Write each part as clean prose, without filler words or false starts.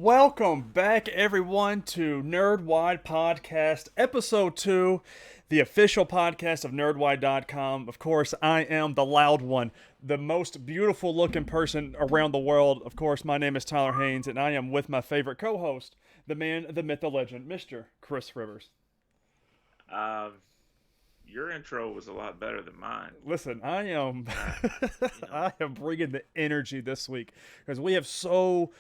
Welcome back, everyone, to NerdWide Podcast, Episode 2, the official podcast of NerdWide.com. Of course, I am the loud one, the most beautiful looking person around the world. Of course, my name is Tyler Haynes, and I am with my favorite co host, the man, the myth, the legend, Mr. Chris Rivers. Um, your intro was a lot better than mine. Listen, I am Uh, you know, I am bringing the energy this week because we have so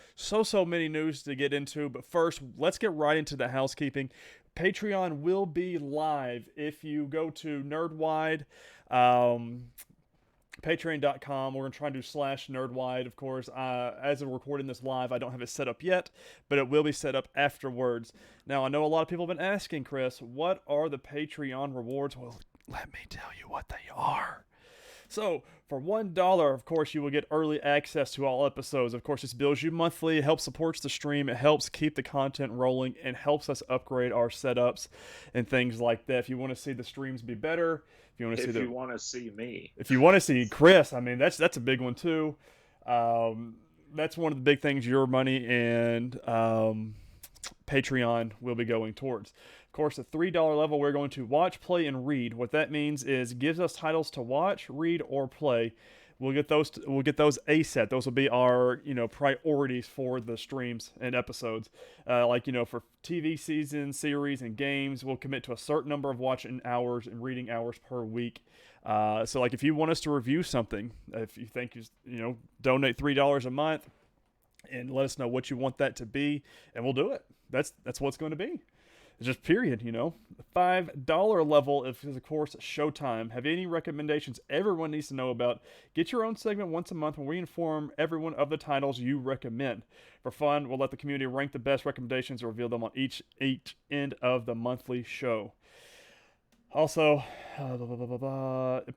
many news to get into. But first, let's get right into the housekeeping. Patreon will be live if you go to NerdWide. Um, Patreon.com. We're going to try and do /NerdWide, of course. As we're recording this live, I don't have it set up yet, but it will be set up afterwards. Now, I know a lot of people have been asking, Chris, what are the Patreon rewards? Well, let me tell you what they are. So, for $1, of course, you will get early access to all episodes. Of course, this bills you monthly. It helps supports the stream. It helps keep the content rolling and helps us upgrade our setups and things like that. If you want to see the streams be better, if you want to see if you want to see me, if you want to see Chris, I mean that's a big one too. Um, that's one of the big things your money and Patreon will be going towards. Of course, the $3 level, we're going to watch, play, and read. What that means is it gives us titles to watch, read, or play. We'll get those. We'll get those ASAP. Those will be our priorities for the streams and episodes. For TV seasons, series, and games, we'll commit to a certain number of watching hours and reading hours per week. So if you want us to review something, if you think donate $3 a month and let us know what you want that to be, and we'll do it. That's what it's going to be. It's just period, The $5 level is, of course, Showtime. Have any recommendations everyone needs to know about? Get your own segment once a month where we inform everyone of the titles you recommend. For fun, we'll let the community rank the best recommendations and reveal them on each end of the monthly show. Also,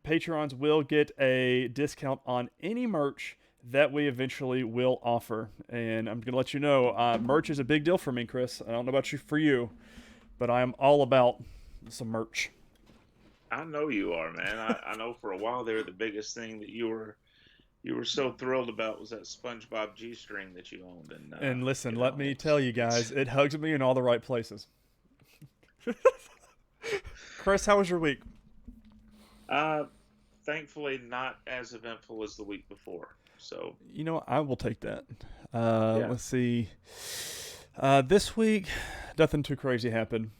Patrons will get a discount on any merch that we eventually will offer. And I'm going to let you know, merch is a big deal for me, Chris. I don't know about you, but I am all about some merch. I know you are, man. I know for a while there, the biggest thing that you were so thrilled about was that SpongeBob G-string that you owned, and And listen, let me tell you guys, it hugs me in all the right places. Chris, how was your week? uh, thankfully not as eventful as the week before. So I will take that. yeah, Let's see. This week, nothing too crazy happened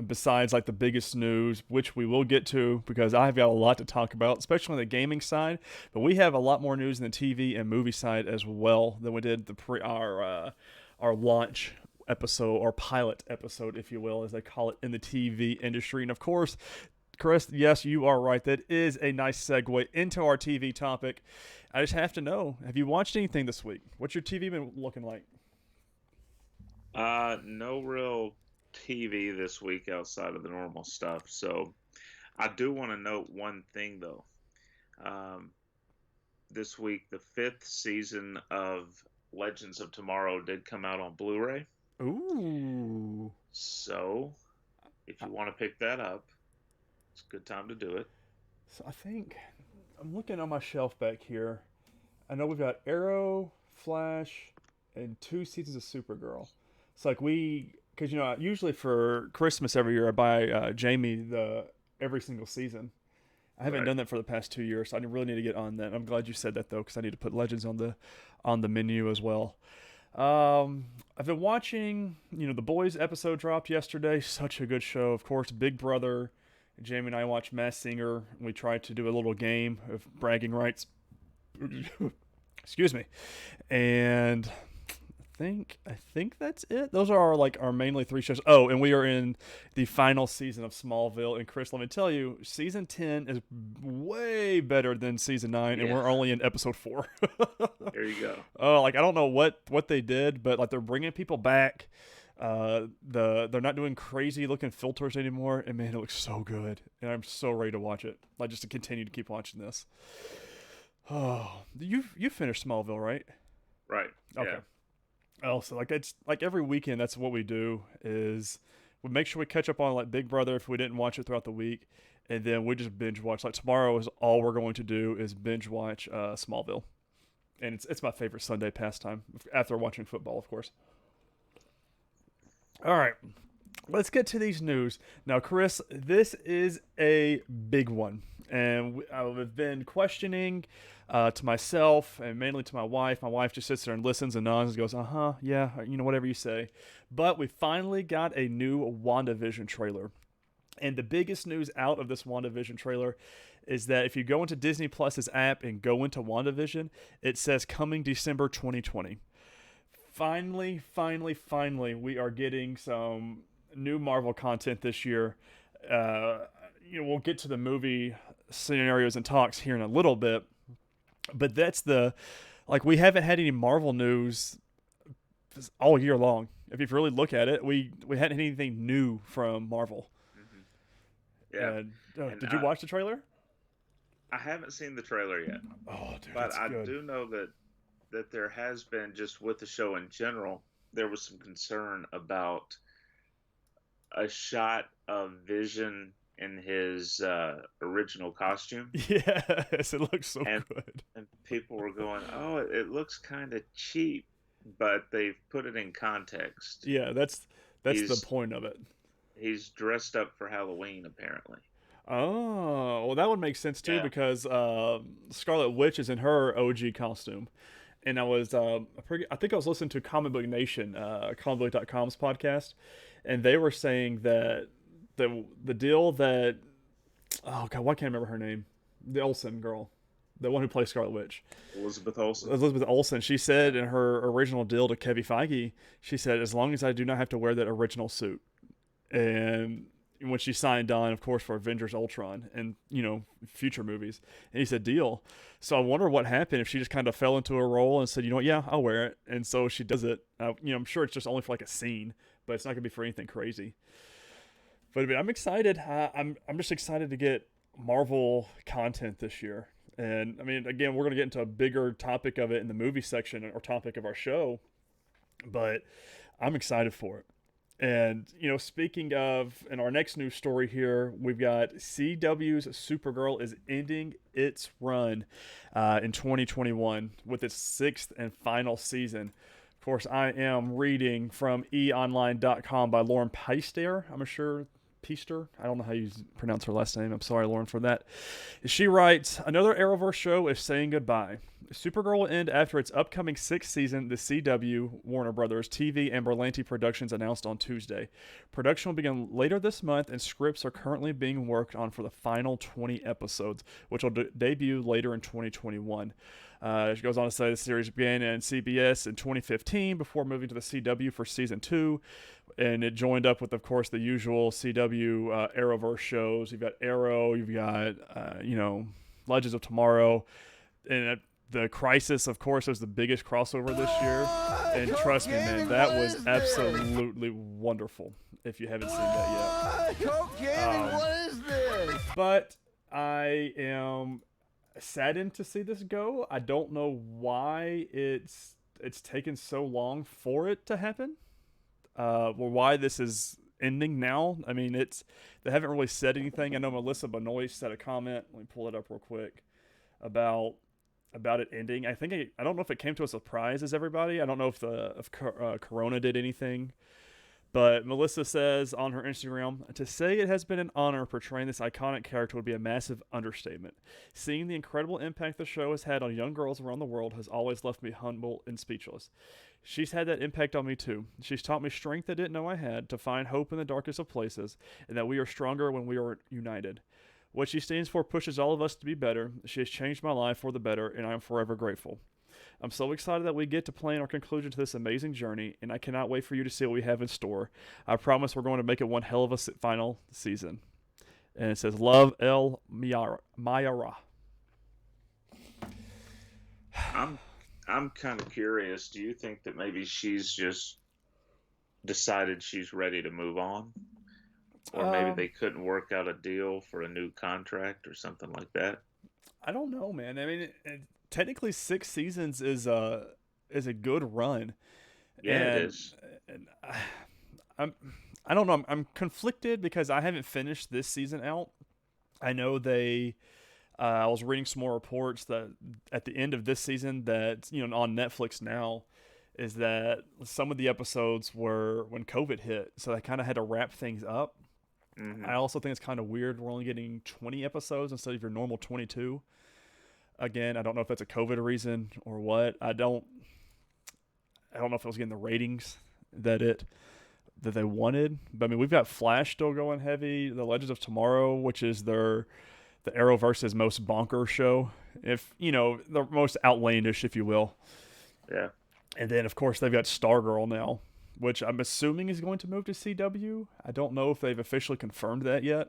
besides the biggest news, which we will get to because I've got a lot to talk about, especially on the gaming side. But we have a lot more news in the TV and movie side as well than we did our launch episode or pilot episode, if you will, as they call it in the TV industry. And of course, Chris, yes, you are right. That is a nice segue into our TV topic. I just have to know, have you watched anything this week? What's your TV been looking like? no real TV this week outside of the normal stuff. So I do want to note one thing though. Um, this week, the fifth season of Legends of Tomorrow did come out on Blu-ray. Ooh. So, if you want to pick that up, it's a good time to do it. So I think I'm looking on my shelf back here. I know we've got Arrow, Flash, and 2 seasons of Supergirl. It's because usually for Christmas every year I buy Jamie the every single season. I haven't Right. done that for the past 2 years, so I really need to get on that. I'm glad you said that though, because I need to put Legends on the menu as well. I've been watching, the Boys episode dropped yesterday. Such a good show. Of course, Big Brother. Jamie and I watched Mass Singer. We tried to do a little game of bragging rights. Excuse me. And I think that's it. Those are our mainly three shows. Oh, and we are in the final season of Smallville. And Chris, let me tell you, season 10 is way better than season 9, and Yeah, we're only in episode 4. there you go. Oh, I don't know what they did, but they're bringing people back. They're not doing crazy looking filters anymore, and man, it looks so good, and I'm so ready to watch it. Just to continue to keep watching this. Oh, you finished Smallville, right? Right. Okay. Yeah. Oh, so it's every weekend. That's what we do is we make sure we catch up on Big Brother if we didn't watch it throughout the week, and then we just binge watch. Tomorrow is all we're going to do is binge watch Smallville, and it's my favorite Sunday pastime after watching football, of course. All right, let's get to these news. Now, Chris, this is a big one. And I've been questioning to myself and mainly to my wife. My wife just sits there and listens and nods and goes, yeah, whatever you say. But we finally got a new WandaVision trailer. And the biggest news out of this WandaVision trailer is that if you go into Disney Plus's app and go into WandaVision, it says coming December 2020. Finally, we are getting some new Marvel content this year. Uh, we'll get to the movie scenarios and talks here in a little bit, but that's we haven't had any Marvel news all year long. If you really look at it, we hadn't had anything new from Marvel. Hmm. Yeah, And and did you watch the trailer? I haven't seen the trailer yet, Oh, dude, but it's I good. do know that there has been, just with the show in general, there was some concern about a shot of Vision in his original costume, Yes, it looks so and good. people were going, "Oh, it looks kind of cheap," but they've put it in context. Yeah, that's the He's point of it. he's dressed up for Halloween, apparently. Oh, well, that would make sense too Yeah. because Scarlet Witch is in her OG costume, and I think I was listening to Comic Book Nation, comicbook.com's podcast, and they were saying that the deal that oh god, why can't I remember her name? The Olsen girl, the one who plays Scarlet Witch, Elizabeth Olsen. Elizabeth Olsen. She said Yeah. in her original deal to Kevin Feige, she said as long as I do not have to wear that original suit, and when she signed on, of course, for Avengers Ultron and future movies, and he said deal. So I wonder what happened if she just kind of fell into a role and said, you know what, yeah, I'll wear it, and so she does it. I'm sure it's just only for like a scene, but it's not gonna be for anything crazy. But I mean, I'm excited. I'm just excited to get Marvel content this year. And I mean, again, we're gonna get into a bigger topic of it in the movie section or topic of our show, but I'm excited for it. And, speaking of, in our next news story here, we've got CW's Supergirl is ending its run in 2021 with its sixth and final season. Of course, I am reading from eonline.com by Lauren Peister. I'm sure Peister. I don't know how you pronounce her last name. I'm sorry, Lauren, for that. She writes, another Arrowverse show is saying goodbye. Supergirl will end after its upcoming sixth season, the CW, Warner Brothers, TV, and Berlanti Productions announced on Tuesday. Production will begin later this month, and scripts are currently being worked on for the final 20 episodes, which will debut later in 2021. She goes on to say the series began in CBS in 2015 before moving to the CW for season 2, and it joined up with, of course, the usual CW Arrowverse shows. You've got Arrow, you've got, Legends of Tomorrow, and the Crisis, of course, was the biggest crossover this year. And trust me, man, that was absolutely wonderful. If you haven't seen that yet, What is this? but I am saddened to see this go. I don't know why it's taken so long for it to happen. Or why this is ending now. I mean, they haven't really said anything. I know Melissa Benoist said a comment. Let me pull it up real quick about it ending. I don't know if it came to a surprise as everybody. I don't know if Corona did anything. But Melissa says on her Instagram, to say it has been an honor portraying this iconic character would be a massive understatement. Seeing the incredible impact the show has had on young girls around the world has always left me humble and speechless. She's had that impact on me too. She's taught me strength I didn't know I had, to find hope in the darkest of places, and that we are stronger when we are united. What she stands for pushes all of us to be better. She has changed my life for the better, and I am forever grateful. I'm so excited that we get to plan our conclusion to this amazing journey, and I cannot wait for you to see what we have in store. I promise we're going to make it one hell of a final season. And it says, Love El Mayara. I'm I'm kind of curious. Do you think that maybe she's just decided she's ready to move on? Or maybe Um, they couldn't work out a deal for a new contract or something like that? I don't know, man. I mean, technically 6 seasons is a good run, Yeah, it and is. and I'm I don't know. I'm conflicted because I haven't finished this season out. I know they. I was reading some more reports that at the end of this season, that on Netflix now, is that some of the episodes were when COVID hit, so they kind of had to wrap things up. Hmm. I also think it's kind of weird we're only getting 20 episodes instead of your normal 22. Again, I don't know if that's a COVID reason or what. I don't know if it was getting the ratings that they wanted. But I mean, we've got Flash still going heavy. The Legends of Tomorrow, which is the Arrowverse's most bonker show, if the most outlandish, if you will. Yeah. And then of course they've got Stargirl now, which I'm assuming is going to move to CW. I don't know if they've officially confirmed that yet.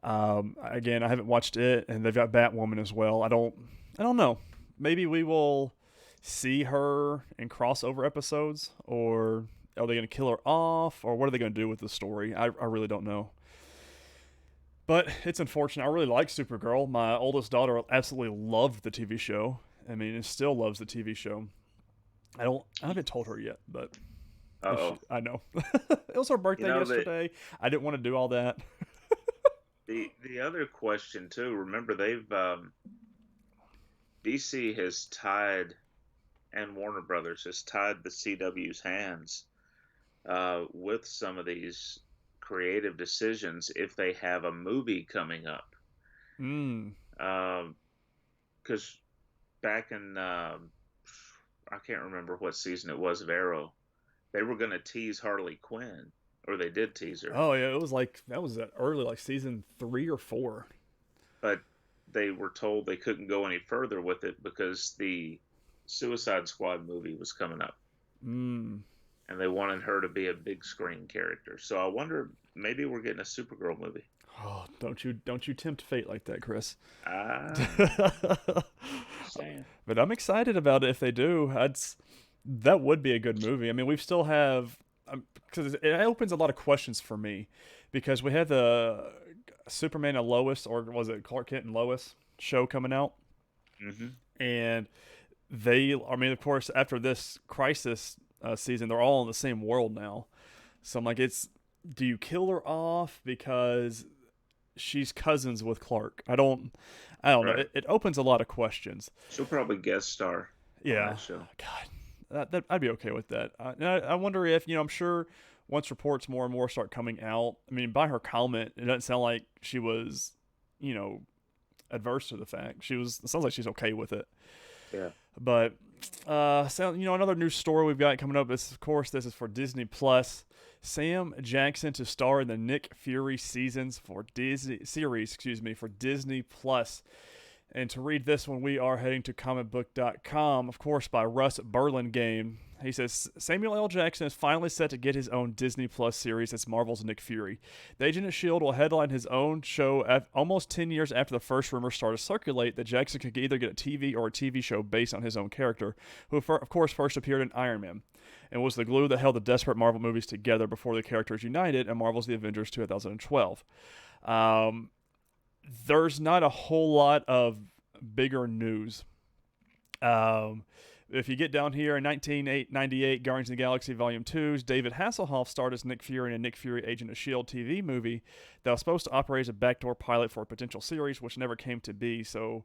Again, I haven't watched it, and they've got Batwoman as well. I don't know. Maybe we will see her in crossover episodes, or are they going to kill her off, or what are they going to do with the story? I really don't know. But it's unfortunate. I really like Supergirl. My oldest daughter absolutely loved the TV show. I mean, and still loves the TV show. I haven't told her yet, but Uh-oh. I know. It was her birthday That yesterday. I didn't want to do all that. the other question too. Remember, they've DC has tied, and Warner Brothers has tied the CW's hands with some of these creative decisions if they have a movie coming up. Because back in I can't remember what season it was of Arrow, they were going to tease Harley Quinn, or they did tease her. Oh yeah, it was like that was early, like season 3 or 4. But they were told they couldn't go any further with it because the Suicide Squad movie was coming up, and they wanted her to be a big screen character. So I wonder, maybe we're getting a Supergirl movie. Oh, don't you tempt fate like that, Chris. But I'm excited about it if they do. That would be a good movie. I mean, we still have, because it opens a lot of questions for me, because we had the Superman and Lois, or was it Clark Kent and Lois show coming out, and of course, after this Crisis season, they're all in the same world now. So I'm like, do you kill her off because she's cousins with Clark? I don't know. It opens a lot of questions. She'll probably guest star. Yeah. On that show. God, I'd be okay with that. I wonder if I'm sure once reports more and more start coming out. I mean, by her comment, it doesn't sound like she was, adverse to the fact. It sounds like she's okay with it. Yeah. But another news story we've got coming up is, of course, this is for Disney Plus. Sam Jackson to star in the Nick Fury series for Disney Plus. And to read this one, we are heading to comicbook.com, of course, by Russ Burlingame. He says, Samuel L. Jackson is finally set to get his own Disney Plus series as Marvel's Nick Fury. The Agent of S.H.I.E.L.D. will headline his own show almost 10 years after the first rumors started to circulate that Jackson could either get a TV or a TV show based on his own character, who, of course, first appeared in Iron Man, and was the glue that held the desperate Marvel movies together before the characters united in Marvel's The Avengers 2012. There's not a whole lot of bigger news. If you get down here in 1998, Guardians of the Galaxy Volume 2's David Hasselhoff starred as Nick Fury in a Nick Fury Agent of S.H.I.E.L.D. TV movie that was supposed to operate as a backdoor pilot for a potential series, which never came to be. So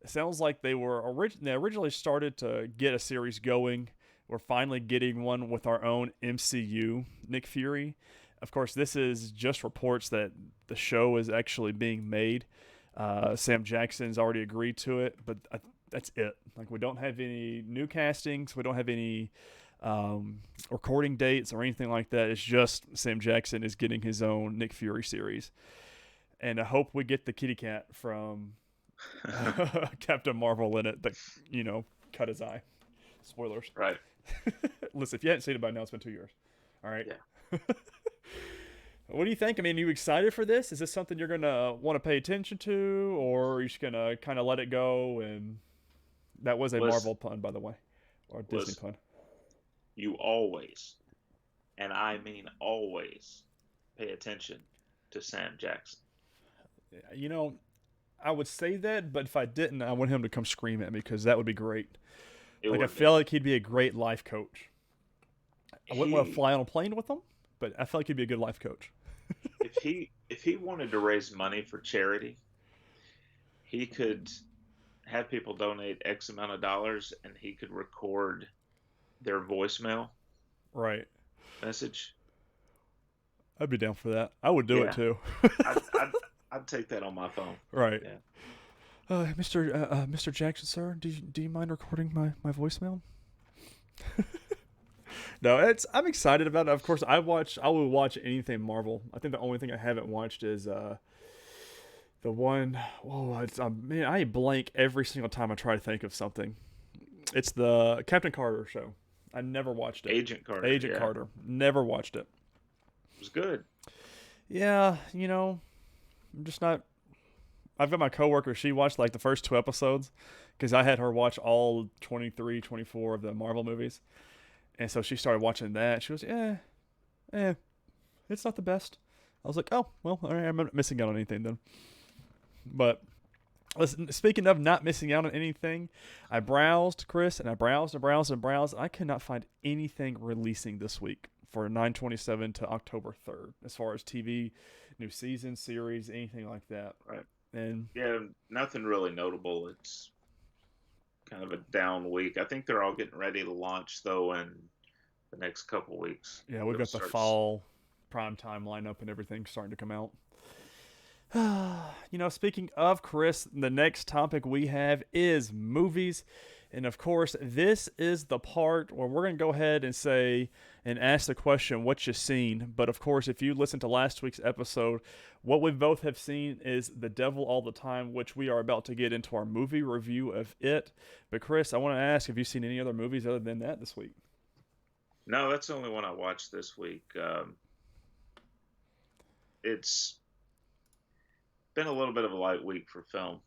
it sounds like they originally started to get a series going. We're finally getting one with our own MCU Nick Fury. Of course, this is just reports that the show is actually being made. Sam Jackson's already agreed to it, but that's it. Like, we don't have any new castings. We don't have any recording dates or anything like that. It's just Sam Jackson is getting his own Nick Fury series. And I hope we get the kitty cat from Captain Marvel in it that, cut his eye. Spoilers. Right. Listen, if you hadn't seen it by now, it's been 2 years. All right? Yeah. What do you think? I mean, are you excited for this? Is this something you're going to want to pay attention to, or are you just going to kind of let it go? And that was a Marvel pun, by the way, or a Disney pun. You always, and I mean always, pay attention to Sam Jackson. I would say that, but if I didn't, I want him to come scream at me, because that would be great. I feel like he'd be a great life coach. I wouldn't want to fly on a plane with him, but I feel like he'd be a good life coach. if he wanted to raise money for charity, he could have people donate X amount of dollars, and he could record their voicemail Right. message. I'd be down for that. I would do it Yeah, too. I'd take that on my phone. Right. Yeah. Mr. Jackson, sir, do you mind recording my voicemail? No, I'm excited about it. Of course, I will watch anything Marvel. I think the only thing I haven't watched is the one. Whoa, man, I blank every single time I try to think of something. It's the Captain Carter show. I never watched it. Agent Carter. Agent Yeah. Carter. Never watched it. It was good. Yeah, I'm just not. I've got my coworker. She watched like the first 2 episodes because I had her watch all 23, 24 of the Marvel movies. And so she started watching that. She was, it's not the best. I was like, oh, well, all right, I'm not missing out on anything then. But listen, speaking of not missing out on anything, I browsed, Chris, and I browsed and browsed and browsed. I could not find anything releasing this week for 9/27 to October 3rd as far as TV, new season, series, anything like that. Right. And Yeah, nothing really notable. It's kind of a down week. I think they're all getting ready to launch though in the next couple weeks. yeah, we've got the fall primetime lineup and everything starting to come out. Speaking of Chris, the next topic we have is movies. And of course, this is the part where we're going to go ahead and say and ask the question, what you seen? But of course, if you listened to last week's episode, what we both have seen is The Devil All the Time, which we are about to get into our movie review of it. But Chris, I want to ask, have you seen any other movies other than that this week? No, that's the only one I watched this week. It's been a little bit of a light week for film.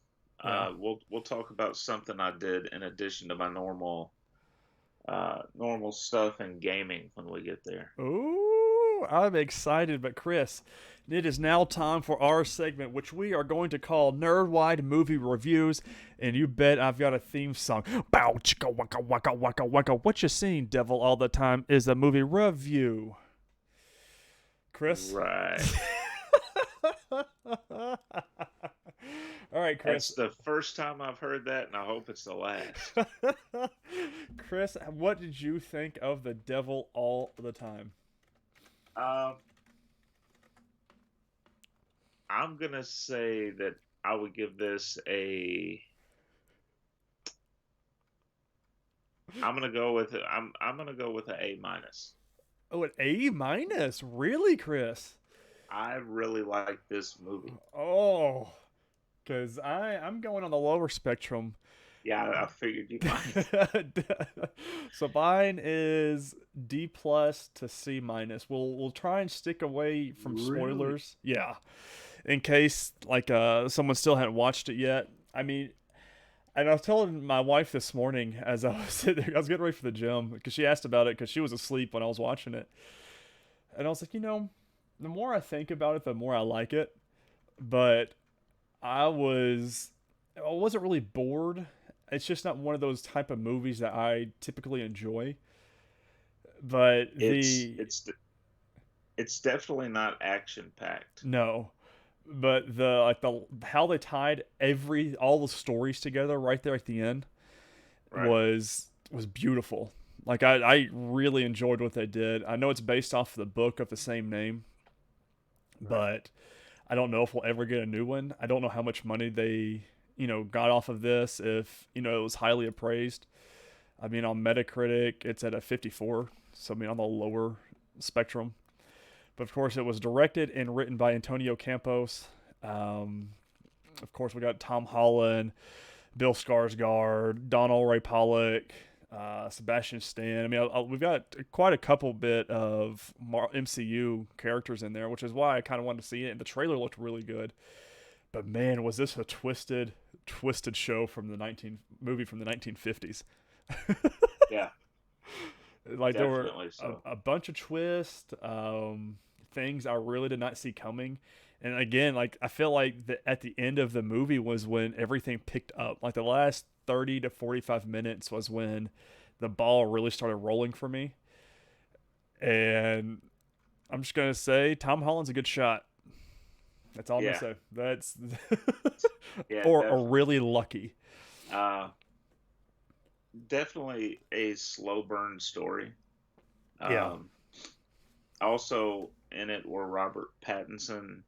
Yeah. We'll talk about something I did in addition to my normal stuff in gaming when we get there. Ooh, I'm excited. But Chris, it is now time for our segment, which we are going to call NerdWide Movie Reviews. And you bet I've got a theme song. Bow, chicka, waka, waka, waka, waka. What you seen, Devil All the Time, is a movie review. Chris? Right. All right, Chris. That's the first time I've heard that, and I hope it's the last. Chris, what did you think of The Devil All the Time? I'm gonna say that I would give this a. I'm gonna go with it. I'm gonna go with an A minus. Oh, an A minus? Really, Chris? I really like this movie. Oh, because I'm going on the lower spectrum. Yeah, I figured you might. So mine is D plus to C minus. We'll try and stick away from spoilers. Really? Yeah, in case like someone still hadn't watched it yet. I mean, and I was telling my wife this morning as I was sitting there, I was getting ready for the gym because she asked about it because she was asleep when I was watching it, and I was like, the more I think about it, the more I like it. But I wasn't really bored. It's just not one of those type of movies that I typically enjoy. But it's definitely not action packed. No, but the how they tied all the stories together right there at the end was beautiful. Like I really enjoyed what they did. I know it's based off the book of the same name, but I don't know if we'll ever get a new one. I don't know how much money they got off of this, if it was highly appraised. I mean, on Metacritic it's at a 54, so I mean on the lower spectrum. But of course it was directed and written by Antonio Campos. Of course we got Tom Holland, Bill Skarsgård, Donald Ray Pollock, Sebastian Stan. I mean, we've got quite a couple bit of MCU characters in there, which is why I kind of wanted to see it, and the trailer looked really good. But man, was this a twisted show from the movie from the 1950s. Yeah. Like there were so. a bunch of twists, things I really did not see coming. And again, like I feel like at the end of the movie was when everything picked up. Like the last 30 to 45 minutes was when the ball really started rolling for me. And I'm just going to say Tom Holland's a good shot. That's all I'm going to say. That's or really lucky. definitely a slow burn story. Yeah. Um, Also in it were Robert Pattinson,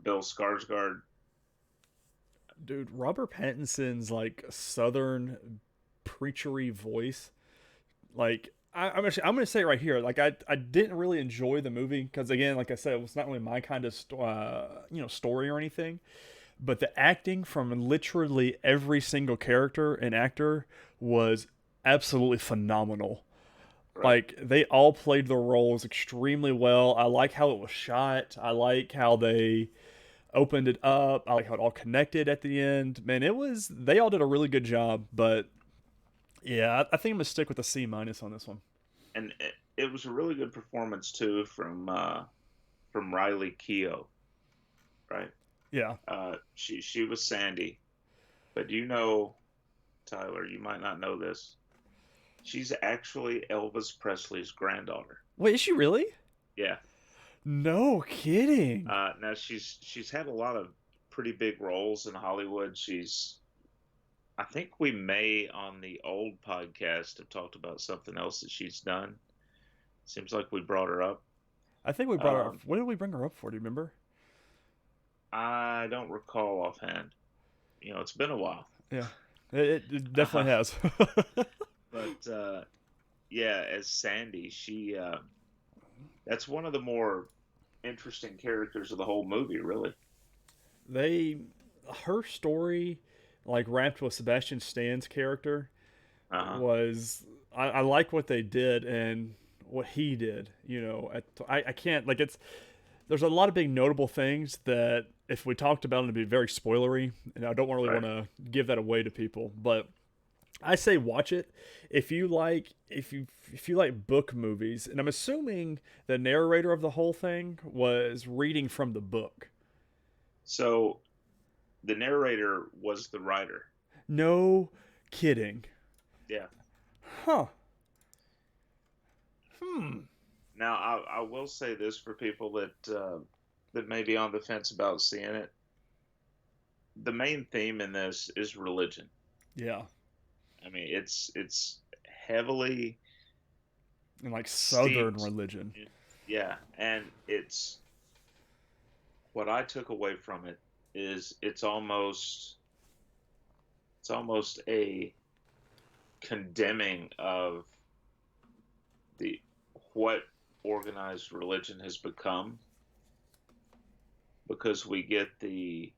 Bill Skarsgård. Dude, Robert Pattinson's like southern preachery voice, like I'm gonna say it right here. Like I didn't really enjoy the movie because again, like I said, it was not really my kind of story or anything. But the acting from literally every single character and actor was absolutely phenomenal. Right. Like they all played their roles extremely well. I like how it was shot. I like how they opened it up. I like how it all connected at the end. Man, it was they all did a really good job. But yeah, I think I'm gonna stick with the C minus on this one. And it was a really good performance too from Riley Keough, right? Yeah. She was Sandy, but you know, Tyler, you might not know this. She's actually Elvis Presley's granddaughter. Wait, is she really? Yeah. No kidding. Now she's had a lot of pretty big roles in Hollywood. I think we may on the old podcast have talked about something else that she's done. Seems like we brought her up. I think we brought her up. Um, What did we bring her up for? Do you remember? I don't recall offhand. It's been a while. Yeah, it Uh, definitely has. but yeah, as Sandy, she that's one of the more interesting characters of the whole movie, really. they her story, like wrapped with Sebastian Stan's character, Uh-huh. was I like what they did and what he did. I can't like it's there's a lot of big notable things that if we talked about it, it'd be very spoilery, and I don't really want Right. to give that away to people. But I say watch it if you like book movies, and I'm assuming the narrator of the whole thing was reading from the book. So the narrator was the writer. No kidding. Yeah. Huh. Hmm. Now I will say this for people that may be on the fence about seeing it. The main theme in this is religion. Yeah. I mean, it's heavily And like southern steeped. religion. Yeah, and it's what I took away from it is it's almost a condemning of the what organized religion has become because we get the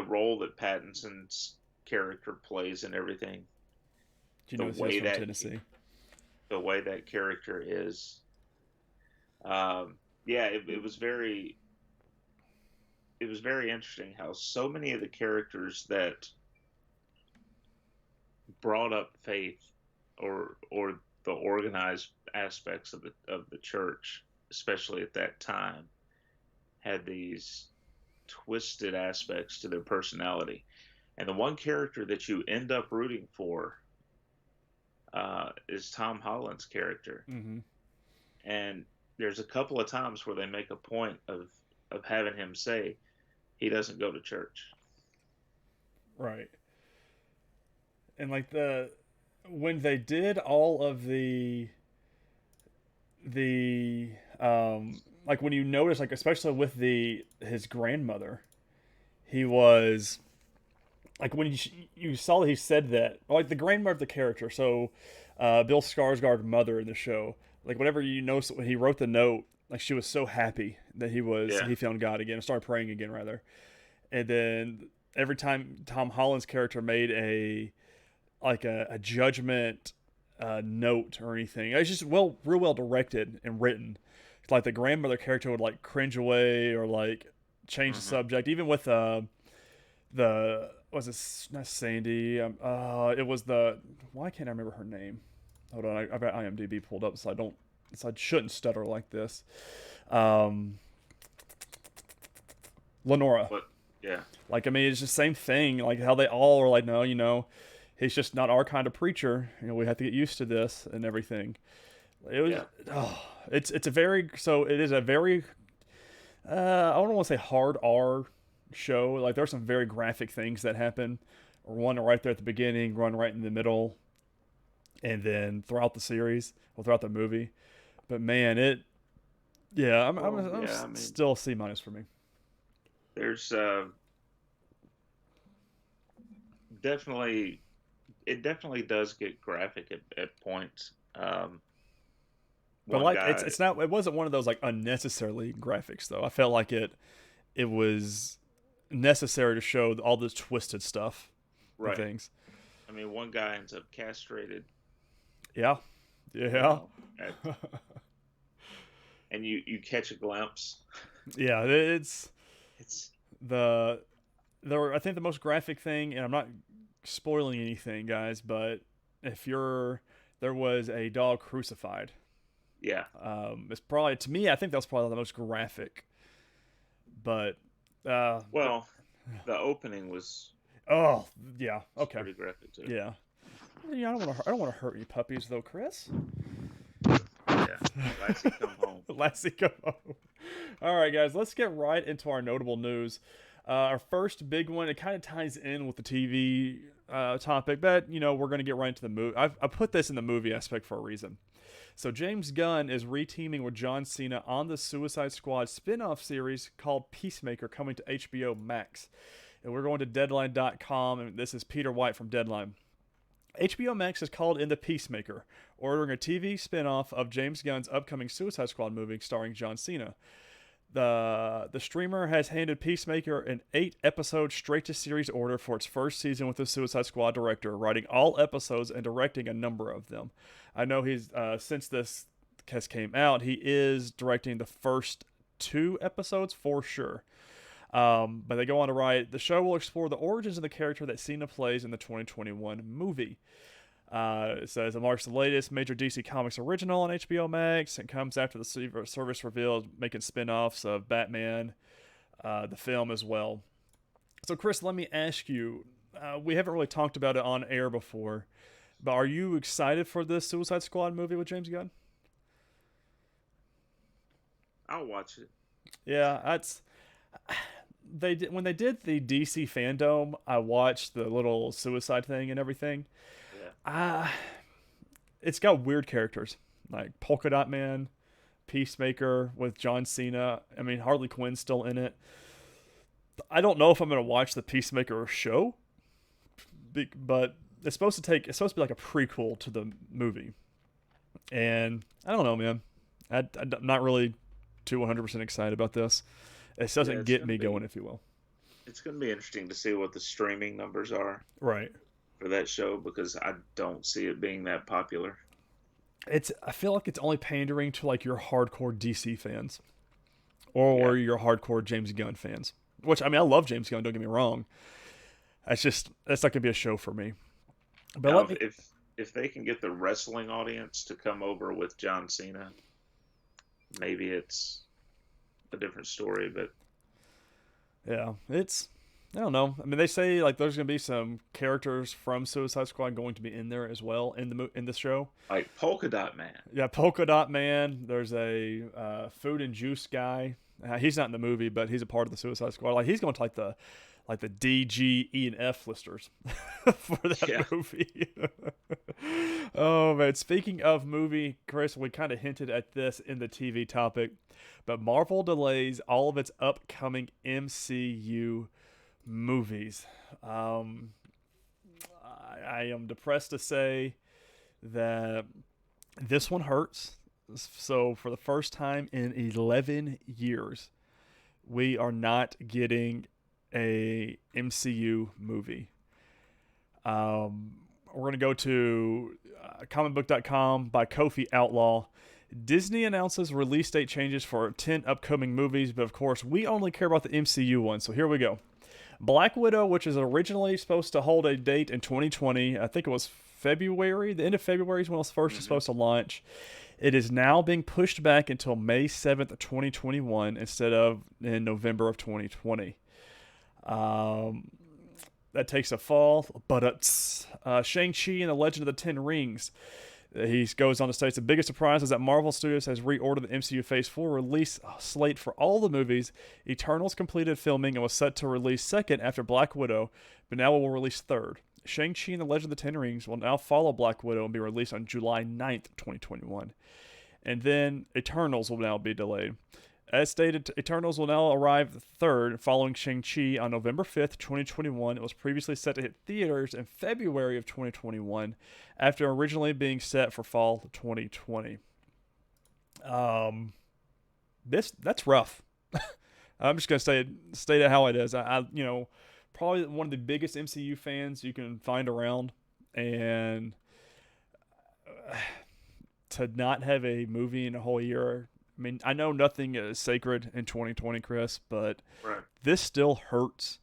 role that Pattinson's character plays in everything, Do you the know he's way from that Tennessee? the way that character is. Yeah, it was very interesting how so many of the characters that brought up faith or the organized aspects of the church, especially at that time, had these twisted aspects to their personality. And the one character that you end up rooting for is Tom Holland's character. Mm-hmm. And there's a couple of times where they make a point of having him say he doesn't go to church. Right. And like the when they did all of the like when you notice like especially with the his grandmother, he was like when you saw that he said that like the grandmother of the character. So Bill Skarsgård's mother in the show, like whenever you notice when he wrote the note, like she was so happy that Yeah. he found God again, started praying again rather. And then every time Tom Holland's character made a judgment note or anything, it's just real well directed and written. Like the grandmother character would like cringe away or like change the Hmm. subject, even with the was it not Sandy? It was the why can't I remember her name? Hold on, I've got IMDb pulled up, so I shouldn't stutter like this. Um, Lenora. But yeah, Like I mean, it's the same thing. Like how they all are like, no, he's just not our kind of preacher. We have to get used to this and everything. It was, yeah, oh, it's a very so it is a very I don't want to say hard R show. Like there's some very graphic things that happen one right there at the beginning, one right in the middle, and then throughout the series, or throughout the movie. But man, I'm I mean, still C minus for me. there's definitely it definitely does get graphic at points. But One like guy, it wasn't one of those like unnecessarily graphics though. I felt like it was necessary to show all this twisted stuff and right? things. I mean, one guy ends up castrated, Yeah, you yeah, know, at, and you catch a glimpse. yeah. It's It's the I think the most graphic thing, and I'm not spoiling anything, guys, but if you're there was a dog crucified. yeah. It's probably to me. I think that was probably the most graphic. But Well, the opening was oh yeah, okay, pretty graphic too. yeah. Yeah, I don't want to hurt you puppies though, Chris. Yeah, Lassie come home. Lassie, come home. All right, guys, let's get right into our notable news. Our first big one, it kind of ties in with the TV topic, but we're going to get right into the movie. I put this in the movie aspect for a reason. So James Gunn is reteaming with John Cena on the Suicide Squad spin-off series called Peacemaker, coming to HBO Max. And we're going to Deadline.com, and this is Peter White from Deadline. HBO Max has called in the Peacemaker, ordering a TV spin-off of James Gunn's upcoming Suicide Squad movie starring John Cena. The streamer has handed Peacemaker an 8-episode straight-to-series order for its first season with the Suicide Squad director, writing all episodes and directing a number of them. I know he's since this has came out, he is directing the first 2 episodes for sure. But they go on to write, the show will explore the origins of the character that Cena plays in the 2021 movie. It says it marks the latest major DC Comics original on HBO Max and comes after the service revealed making spin-offs of Batman, the film as well. So Chris, let me ask you, we haven't really talked about it on air before, but are you excited for this Suicide Squad movie with James Gunn? I'll watch it. Yeah, that's when they did the DC fandom, I watched the little suicide thing and everything. Yeah. It's got weird characters like Polka Dot Man, Peacemaker with John Cena. I mean, Harley Quinn's still in it. I don't know if I'm gonna watch the Peacemaker show, but it's supposed to be like a prequel to the movie, and I don't know, man. I'm not really too 100% excited about this. It doesn't get me going, if you will. It's going to be interesting to see what the streaming numbers are Right. for that show, because I don't see it being that popular. I feel like it's only pandering to like your hardcore DC fans or your hardcore James Gunn fans. Which, I mean, I love James Gunn, don't get me wrong. That's not going to be a show for me. But Now, if they can get the wrestling audience to come over with John Cena, maybe it's a different story, but yeah, I don't know. I mean, they say like there's going to be some characters from Suicide Squad going to be in there as well in the show. like Polka Dot Man. Yeah, Polka Dot Man. There's a food and juice guy. He's not in the movie, but he's a part of the Suicide Squad. Like he's going to like the D, G, E, and F listers for that movie. Oh man! Speaking of movie, Chris, we kind of hinted at this in the TV topic, but Marvel delays all of its upcoming MCU movies. I am depressed to say that this one hurts. So for the first time in 11 years, we are not getting a MCU movie. We're going to go to comicbook.com by Kofi Outlaw. Disney announces release date changes for 10 upcoming movies, but of course, we only care about the MCU one, so here we go. Black Widow, which is originally supposed to hold a date in 2020, I think it was February, the end of February is when it was first supposed to launch. It is now being pushed back until May 7th, 2021, instead of in November of 2020. That takes a fall, but Shang-Chi and the Legend of the Ten Rings. He goes on to state the biggest surprise is that Marvel Studios has reordered the MCU Phase 4 release slate for all the movies. Eternals completed filming and was set to release second after Black Widow, but now it will release third. Shang-Chi and the Legend of the Ten Rings will now follow Black Widow and be released on July 9th, 2021. And then Eternals will now be delayed. As stated, Eternals will now arrive third, following Shang-Chi on November 5th, 2021. It was previously set to hit theaters in February of 2021, after originally being set for fall 2020. That's rough. I'm just gonna state it how it is. I probably one of the biggest MCU fans you can find around, and to not have a movie in a whole year. I mean, I know nothing is sacred in 2020, Chris, but this still hurts.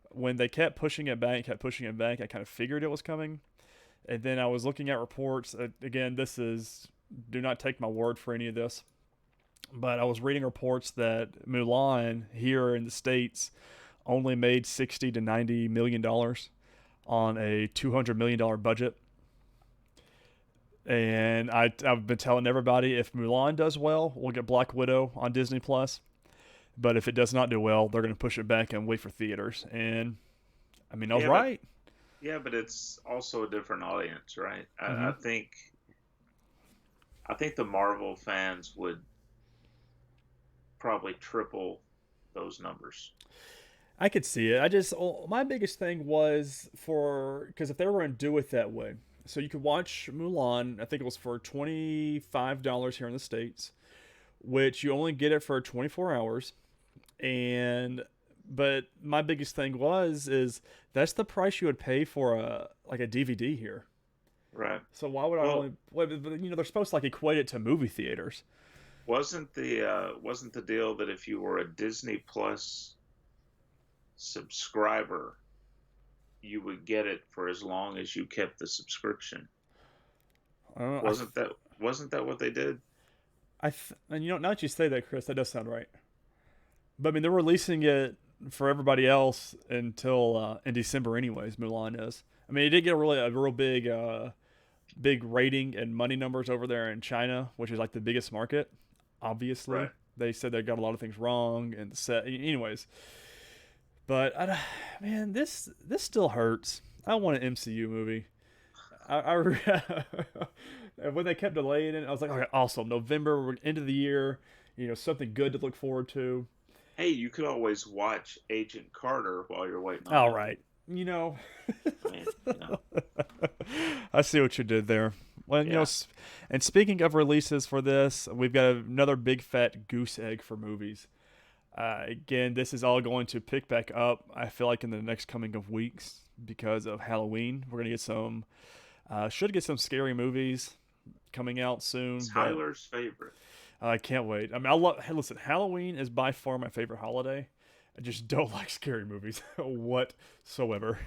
When they kept pushing it back, I kind of figured it was coming. And then I was looking at reports. Again, do not take my word for any of this. But I was reading reports that Mulan here in the States only made $60 to $90 million on a $200 million budget. And I've been telling everybody, if Mulan does well, we'll get Black Widow on Disney Plus. But if it does not do well, they're going to push it back and wait for theaters. And I mean, I was right. But it's also a different audience, right? Mm-hmm. I think the Marvel fans would probably triple those numbers. I could see it. My biggest thing was because if they were going to do it that way. So you could watch Mulan, I think it was for $25 here in the States, which you only get it for 24 hours. But my biggest thing is that's the price you would pay for a DVD here. Right. So why would they're supposed to equate it to movie theaters. Wasn't the deal that if you were a Disney Plus subscriber, you would get it for as long as you kept the subscription? Wasn't that what they did? And now that you say that, Chris, that does sound right. But I mean, they're releasing it for everybody else until in December, anyways. Mulan is. I mean, it did get a real big rating and money numbers over there in China, which is the biggest market. Obviously, right. They said they got a lot of things wrong and anyways. But man, this still hurts. I want an MCU movie. When they kept delaying it, I was like, okay, awesome. November, we're end of the year. Something good to look forward to. Hey, you could always watch Agent Carter while you're waiting on All right. I see what you did there. Well, and speaking of releases for this, we've got another big fat goose egg for movies. Again, this is all going to pick back up, I feel like, in the next coming of weeks because of Halloween. We're going to should get some scary movies coming out soon. Tyler's favorite. I can't wait. I mean, listen, Halloween is by far my favorite holiday. I just don't like scary movies whatsoever.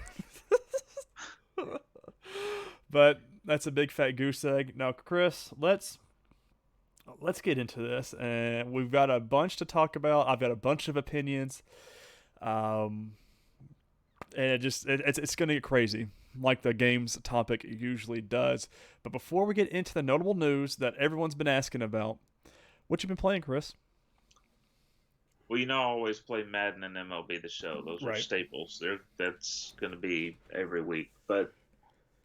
But that's a big fat goose egg. Now, Chris, let's get into this, and we've got a bunch to talk about. I've got a bunch of opinions, and it's going to get crazy, like the game's topic usually does. But before we get into the notable news that everyone's been asking about, what you been playing, Chris? Well, I always play Madden and MLB The Show. Those are staples. That's going to be every week. But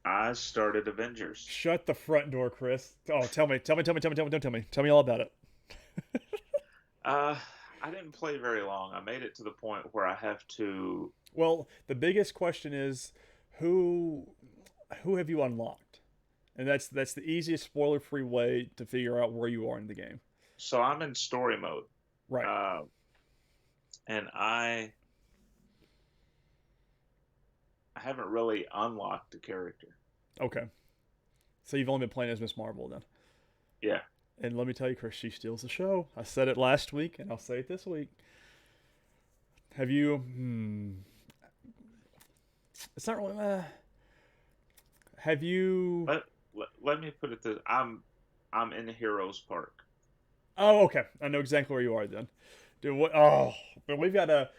I started Avengers. Shut the front door, Chris. Oh, tell me. Don't tell me. Tell me all about it. I didn't play very long. I made it to the point where I have to... Well, the biggest question is, who have you unlocked? And that's the easiest spoiler-free way to figure out where you are in the game. So I'm in story mode. Right. And I haven't really unlocked the character. Okay. So you've only been playing as Miss Marvel then? Yeah. And let me tell you, Chris, she steals the show. I said it last week, and I'll say it this week. Have you... It's not really... Have you... Let me put it this... I'm in the Heroes Park. Oh, okay. I know exactly where you are then. Dude, what? Oh, but we're gonna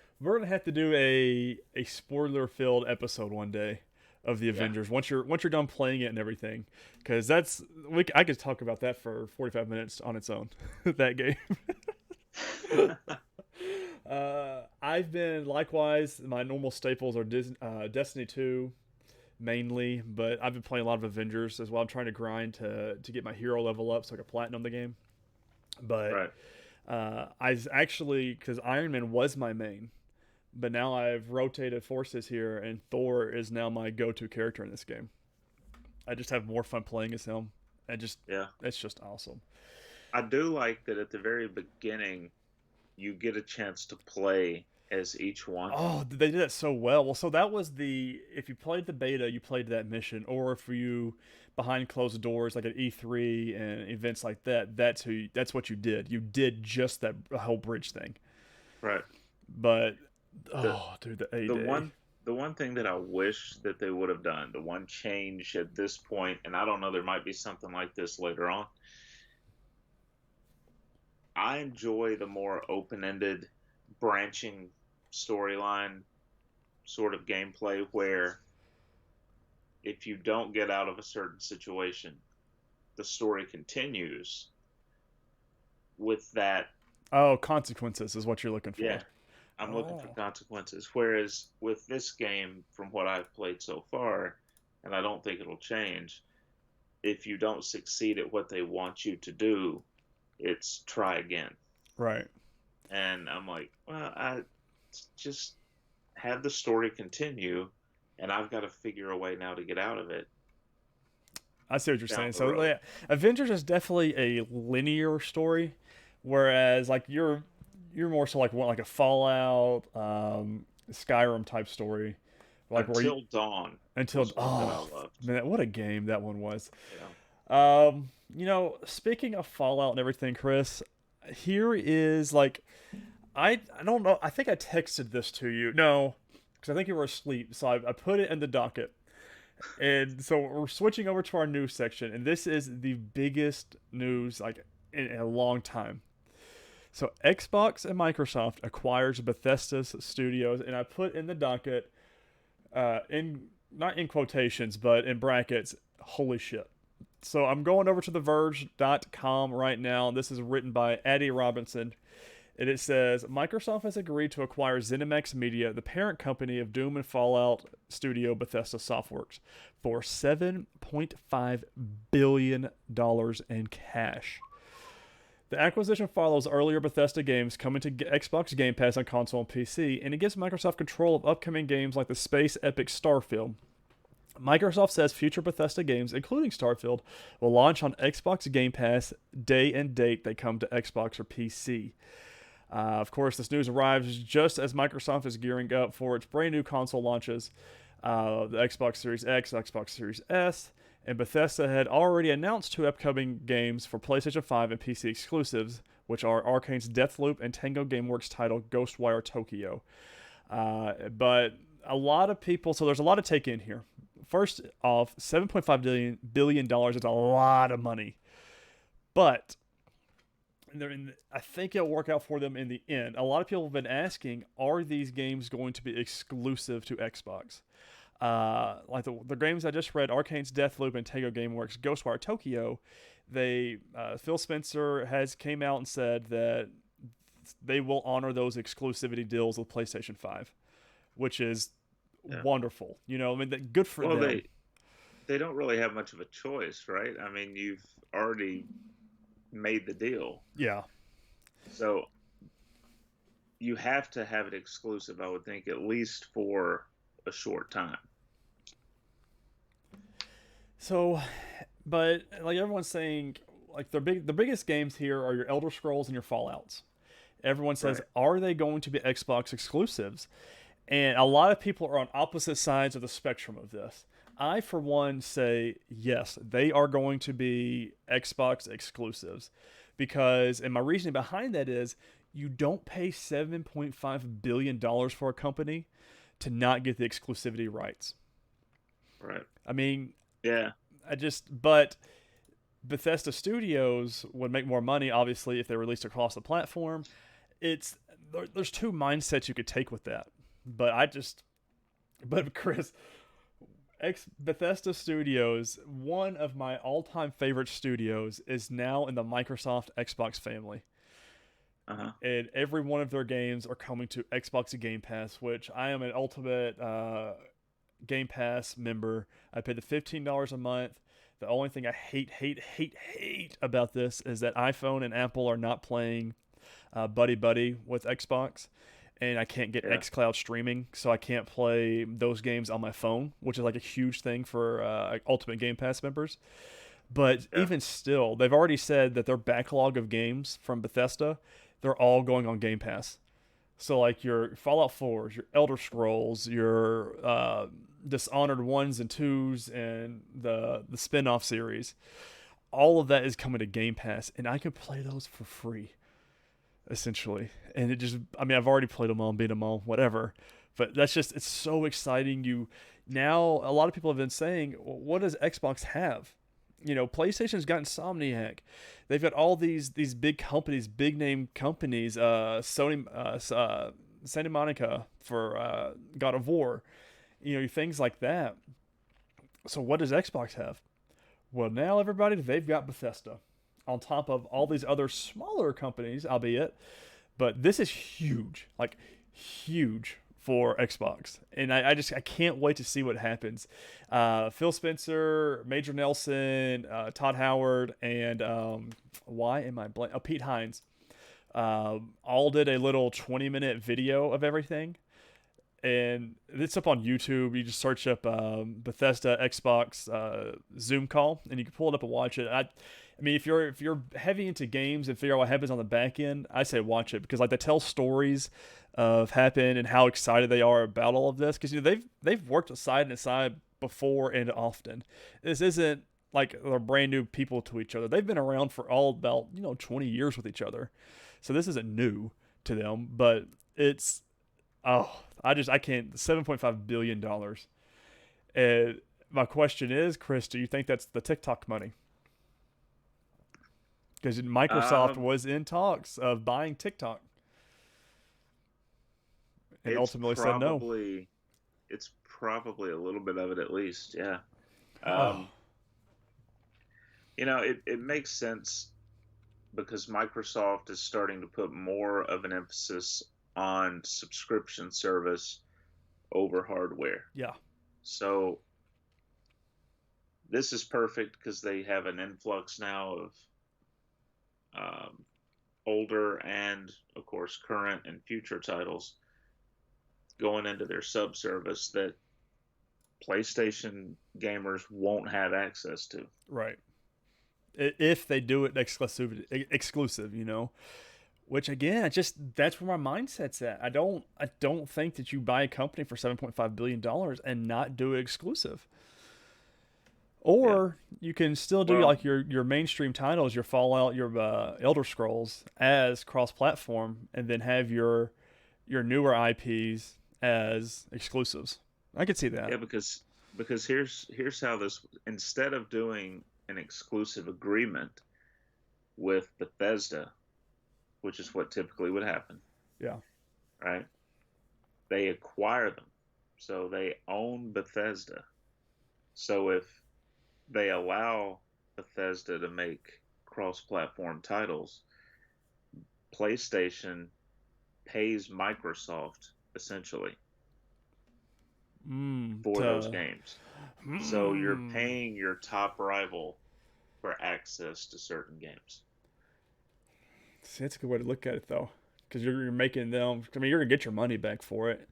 have to do a spoiler-filled episode one day of the Yeah. Avengers once you're done playing it and everything, because I could talk about that for 45 minutes on its own. That game. I've been likewise. My normal staples are Destiny 2 mainly, but I've been playing a lot of Avengers as well. I'm trying to grind to get my hero level up so I can platinum the game. But Right. I actually, because Iron Man was my main, but now I've rotated forces here, and Thor is now my go-to character in this game. I just have more fun playing as him, and Yeah. it's just awesome. I do like that at the very beginning, you get a chance to play as each one. Oh, they did that so well. Well, so that was if you played the beta, you played that mission, or if you behind closed doors like at E3 and events like that, that's what you did. You did just that whole bridge thing. Right. But The dude, the A the Day. one thing that I wish that they would have done, the one change at this point, and I don't know, there might be something like this later on. I enjoy the more open-ended, branching storyline sort of gameplay where if you don't get out of a certain situation, the story continues with that. Oh, consequences is what you're looking for. Yeah, I'm looking for consequences. Whereas with this game, from what I've played so far, and I don't think it'll change, if you don't succeed at what they want you to do, it's try again. Right. And I'm like, well, I just have the story continue, and I've got to figure a way now to get out of it. I see what you're Down saying. the So road. yeah, Avengers is definitely a linear story, whereas like you're more so like a Fallout, Skyrim type story, like where you Until Dawn until was one that I loved. man, what a game that one was. Yeah. Speaking of Fallout and everything, Chris, here is like I don't know. I think I texted this to you. No, because I think you were asleep. So I put it in the docket. And so we're switching over to our news section, and this is the biggest news like in a long time. So Xbox and Microsoft acquires Bethesda's studios, and I put in the docket, in not in quotations, but in brackets. Holy shit! So I'm going over to TheVerge.com right now. This is written by Addie Robinson. And it says Microsoft has agreed to acquire ZeniMax Media, the parent company of Doom and Fallout studio Bethesda Softworks, for $7.5 billion in cash. The acquisition follows earlier Bethesda games coming to Xbox Game Pass on console and PC, and it gives Microsoft control of upcoming games like the space epic Starfield. Microsoft says future Bethesda games, including Starfield, will launch on Xbox Game Pass day and date they come to Xbox or PC. Of course, this news arrives just as Microsoft is gearing up for its brand new console launches, the Xbox Series X, Xbox Series S, and Bethesda had already announced two upcoming games for PlayStation 5 and PC exclusives, which are Arcane's Deathloop and Tango Gameworks title Ghostwire Tokyo. But a lot of people, so there's a lot to take in here. First off, $7.5 billion is a lot of money. But I think it'll work out for them in the end. A lot of people have been asking, are these games going to be exclusive to Xbox? Like the games I just read, Arcane's Deathloop and Tango Gameworks Ghostwire Tokyo, Phil Spencer came out and said that they will honor those exclusivity deals with PlayStation 5, which is wonderful. I mean, good for them. Well, they don't really have much of a choice, right? I mean, you've already made the deal. Yeah. So you have to have it exclusive, I would think, at least for a short time. So, but like everyone's saying, like the biggest games here are your Elder Scrolls and your Fallouts. Everyone says, Right. are they going to be Xbox exclusives? And a lot of people are on opposite sides of the spectrum of this. I, for one, say yes, they are going to be Xbox exclusives. And my reasoning behind that is you don't pay $7.5 billion for a company to not get the exclusivity rights. Right. I mean, Yeah. but Bethesda Studios would make more money, obviously, if they released across the platform. There's two mindsets you could take with that. But Chris, Bethesda Studios, one of my all-time favorite studios, is now in the Microsoft Xbox family. Uh-huh. And every one of their games are coming to Xbox Game Pass, which I am an ultimate Game Pass member. I pay the $15 a month. The only thing I hate about this is that iPhone and Apple are not playing buddy buddy with Xbox, and I can't get Yeah. xCloud streaming, so I can't play those games on my phone, which is like a huge thing for Ultimate Game Pass members. But Yeah. even still, they've already said that their backlog of games from Bethesda, they're all going on Game Pass. So like your Fallout 4s, your Elder Scrolls, your Dishonored 1s and 2s, and the spin-off series, all of that is coming to Game Pass, and I can play those for free, essentially. And it just, I mean, I've already played them all, beat them all, whatever. But that's just, it's so exciting. Now, a lot of people have been saying, well, what does Xbox have? PlayStation's got Insomniac. They've got all these big companies, big name companies. Sony, Santa Monica for God of War. Things like that. So what does Xbox have? Well, now everybody, they've got Bethesda, on top of all these other smaller companies, albeit. But this is huge, like huge for Xbox, and I can't wait to see what happens. Phil Spencer, Major Nelson, Todd Howard, and why am I blank? Oh, Pete Hines, all did a little 20-minute video of everything, and it's up on YouTube. You just search up Bethesda Xbox Zoom call, and you can pull it up and watch it. I mean, if you're heavy into games and figure out what happens on the back end, I say watch it, because like they tell stories of happened and how excited they are about all of this, because they've worked side by side before and often. This isn't like they're brand new people to each other. They've been around for all about 20 years with each other, so this isn't new to them. But it's I can't. $7.5 billion. And my question is, Chris, do you think that's the TikTok money? Because Microsoft was in talks of buying TikTok, and ultimately said no. It's probably a little bit of it, at least. Yeah. Oh. It makes sense, because Microsoft is starting to put more of an emphasis on subscription service over hardware. Yeah. So this is perfect, because they have an influx now of older and, of course, current and future titles going into their subservice that PlayStation gamers won't have access to. Right. If they do it exclusive, which again, that's where my mindset's at. I don't think that you buy a company for $7.5 billion and not do it exclusive. Or you can still do like your mainstream titles, your Fallout, your Elder Scrolls as cross-platform, and then have your newer IPs as exclusives. I could see that. Yeah, because here's how this, instead of doing an exclusive agreement with Bethesda, which is what typically would happen. Yeah. Right? They acquire them. So they own Bethesda. So if they allow Bethesda to make cross-platform titles, PlayStation pays Microsoft essentially for those games. So you're paying your top rival for access to certain games. See, that's a good way to look at it, though, because you're making them. I mean, you're gonna get your money back for it,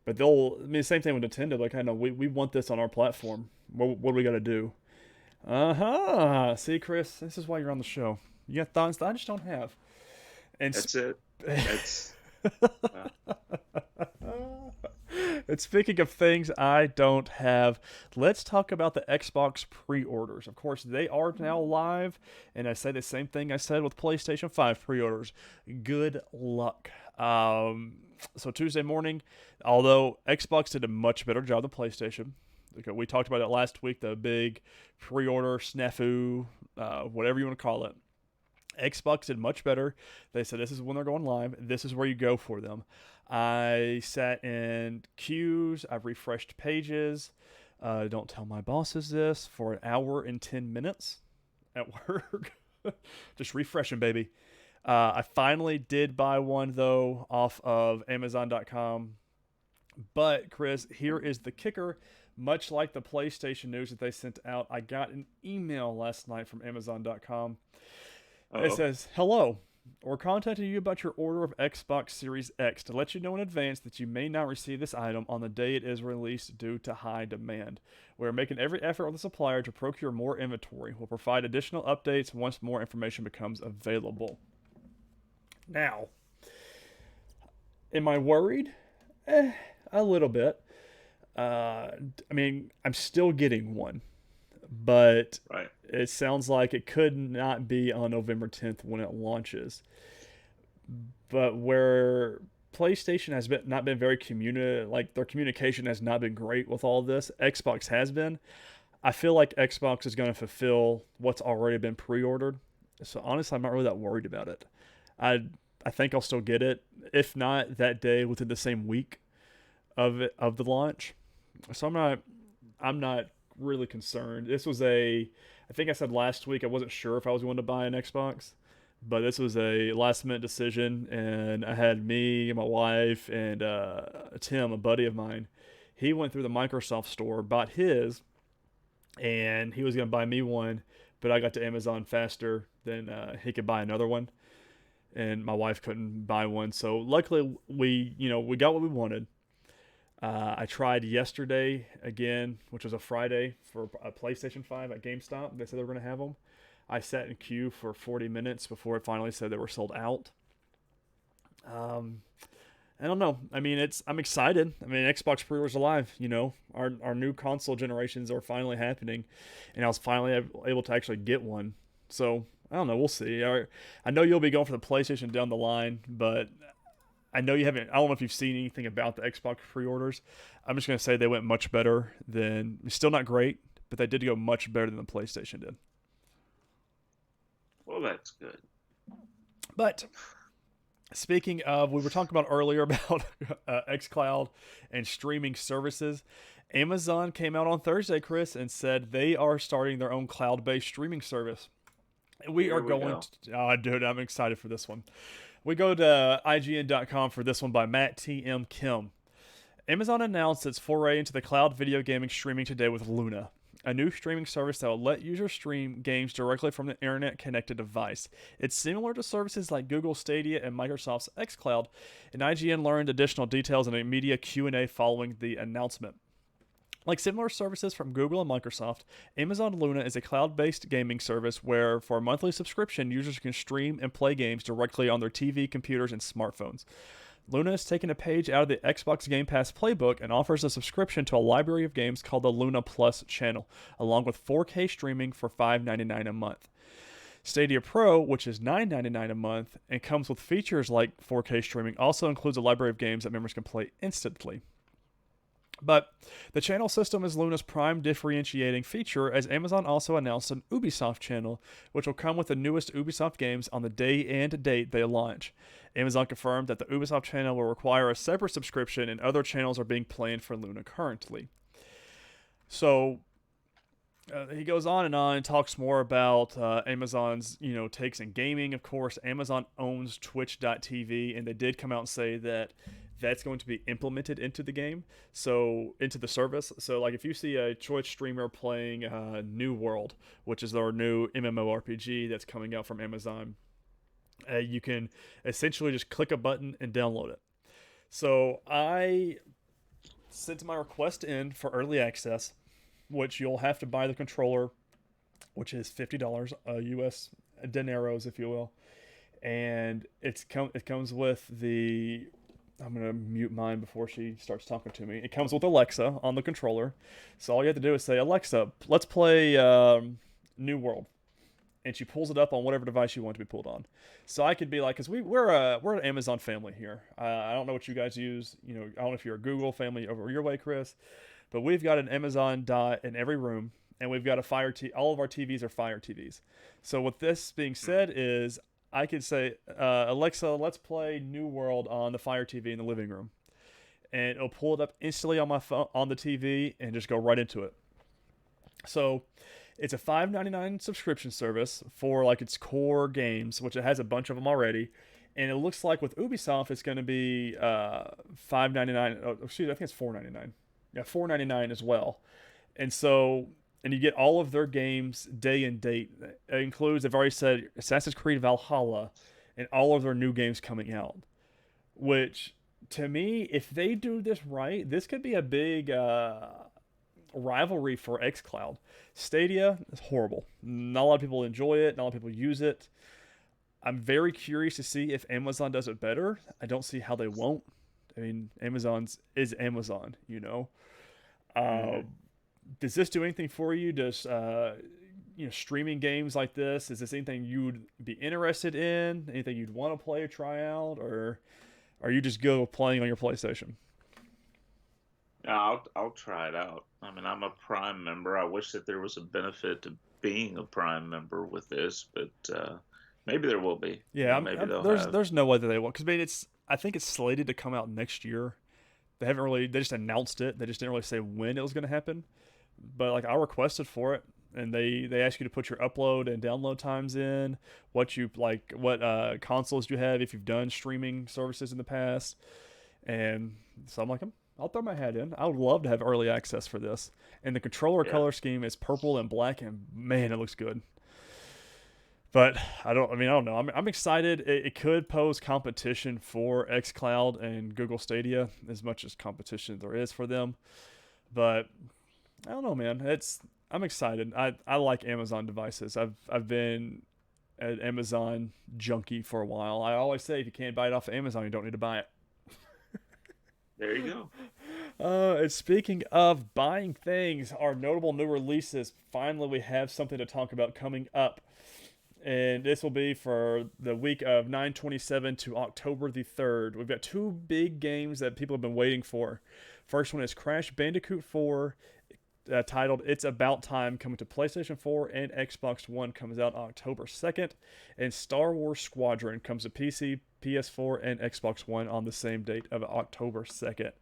but same thing with Nintendo. Like, I know we want this on our platform. What do we got to do? See, Chris, this is why you're on the show. You got thoughts that I just don't have. And that's it. That's. And speaking of things I don't have, let's talk about the Xbox pre-orders. Of course, they are now live, and I say the same thing I said with PlayStation 5 pre-orders. Good luck. So Tuesday morning, although Xbox did a much better job than PlayStation. We talked about it last week, the big pre-order snafu, whatever you want to call it. Xbox did much better. They said this is when they're going live. This is where you go for them. I sat in queues. I've refreshed pages. Don't tell my bosses this, for an hour and 10 minutes at work. Just refreshing, baby. I finally did buy one, though, off of Amazon.com. But, Chris, here is the kicker. Much like the PlayStation news that they sent out, I got an email last night from Amazon.com. It says, "Hello. We're contacting you about your order of Xbox Series X to let you know in advance that you may not receive this item on the day it is released due to high demand. We are making every effort with the supplier to procure more inventory. We'll provide additional updates once more information becomes available." Now, am I worried? A little bit. I mean, I'm still getting one, but Right. it sounds like it could not be on November 10th when it launches. But where PlayStation has not been very like their communication has not been great with all this, Xbox has been. I feel like Xbox is going to fulfill what's already been pre-ordered. So honestly, I'm not really that worried about it. I think I'll still get it, if not that day within the same week of the launch. So I'm not really concerned. This was I think I said last week I wasn't sure if I was going to buy an Xbox, but this was a last minute decision, and I had me, my wife, and Tim, a buddy of mine. He went through the Microsoft store, bought his, and he was going to buy me one, but I got to Amazon faster than he could buy another one, and my wife couldn't buy one. So luckily we got what we wanted. I tried yesterday again, which was a Friday, for a PlayStation 5 at GameStop. They said they were going to have them. I sat in queue for 40 minutes before it finally said they were sold out. I don't know. I mean, I'm excited. I mean, Xbox pre-orders alive. Our new console generations are finally happening, and I was finally able to actually get one. So I don't know. We'll see. I know you'll be going for the PlayStation down the line, but I know you haven't. I don't know if you've seen anything about the Xbox pre-orders. I'm just going to say they went much better than. Still not great, but they did go much better than the PlayStation did. Well, that's good. But speaking of, we were talking about earlier about xCloud and streaming services. Amazon came out on Thursday, Chris, and said they are starting their own cloud-based streaming service. We are going to. Oh, dude, I'm excited for this one. We go to IGN.com for this one by Matt T.M. Kim. Amazon announced its foray into the cloud video gaming streaming today with Luna, a new streaming service that will let users stream games directly from the internet-connected device. It's similar to services like Google Stadia and Microsoft's xCloud, and IGN learned additional details in a media Q&A following the announcement. Like similar services from Google and Microsoft, Amazon Luna is a cloud-based gaming service where, for a monthly subscription, users can stream and play games directly on their TV, computers, and smartphones. Luna has taken a page out of the Xbox Game Pass playbook and offers a subscription to a library of games called the Luna Plus channel, along with 4K streaming for $5.99 a month. Stadia Pro, which is $9.99 a month and comes with features like 4K streaming, also includes a library of games that members can play instantly. But the channel system is Luna's prime differentiating feature, as Amazon also announced an Ubisoft channel, which will come with the newest Ubisoft games on the day and date they launch. Amazon confirmed that the Ubisoft channel will require a separate subscription, and other channels are being planned for Luna currently. So he goes on and talks more about Amazon's takes in gaming. Of course, Amazon owns Twitch.tv, and they did come out and say that that's going to be implemented into the game, so into the service. So like if you see a Twitch streamer playing New World, which is their new MMORPG that's coming out from Amazon, you can essentially just click a button and download it. So I sent my request in for early access, which you'll have to buy the controller, which is $50 US dineros, if you will, and it comes with the. I'm going to mute mine before she starts talking to me. It comes with Alexa on the controller. So all you have to do is say, "Alexa, let's play New World." And she pulls it up on whatever device you want to be pulled on. So I could be like, because we're an Amazon family here. I don't know what you guys use. I don't know if you're a Google family over your way, Chris. But we've got an Amazon dot in every room. And we've got a Fire TV. All of our TVs are Fire TVs. So with this being said is, I could say, "Alexa, let's play New World on the Fire TV in the living room." and it'll pull it up instantly on my phone, on the TV, and just go right into it. So it's a $5.99 subscription service for like its core games, which it has a bunch of them already. And it looks like with Ubisoft, it's going to be $5.99. Oh, excuse me, I think it's $4.99. Yeah, $4.99 as well. And so, and you get all of their games day and date. It includes, they've already said, Assassin's Creed Valhalla and all of their new games coming out. Which, to me, if they do this right, this could be a big rivalry for xCloud. Stadia is horrible. Not a lot of people enjoy it. Not a lot of people use it. I'm very curious to see if Amazon does it better. I don't see how they won't. I mean, Amazon's is Amazon, you know. Does this do anything for you? Does streaming games like this? Is this anything you would be interested in? Anything you'd want to play or try out, or are you just good with playing on your PlayStation? I'll try it out. I mean, I'm a Prime member. I wish that there was a benefit to being a Prime member with this, but maybe there will be. Yeah, maybe there's no way that they will, because I mean, I think it's slated to come out next year. They just announced it. They just didn't really say when it was going to happen. But like, I requested for it, and they ask you to put your upload and download times in, what consoles you have, if you've done streaming services in the past. And so I'm like, I'll throw my hat in. I would love to have early access for this. And the controller color scheme is purple and black, and man, it looks good. But I don't know. I'm excited. It could pose competition for xCloud and Google Stadia, as much as competition there is for them. But I don't know, man. I'm excited. I like Amazon devices. I've been an Amazon junkie for a while. I always say, if you can't buy it off of Amazon, you don't need to buy it. There you go. And speaking of buying things, our notable new releases, finally we have something to talk about coming up. And this will be for the week of 9/27 to October the 3rd. We've got two big games that people have been waiting for. First one is Crash Bandicoot 4, titled It's About Time, coming to PlayStation 4 and Xbox One, comes out October 2nd. And Star Wars Squadron comes to PC, PS4, and Xbox One on the same date of October 2nd.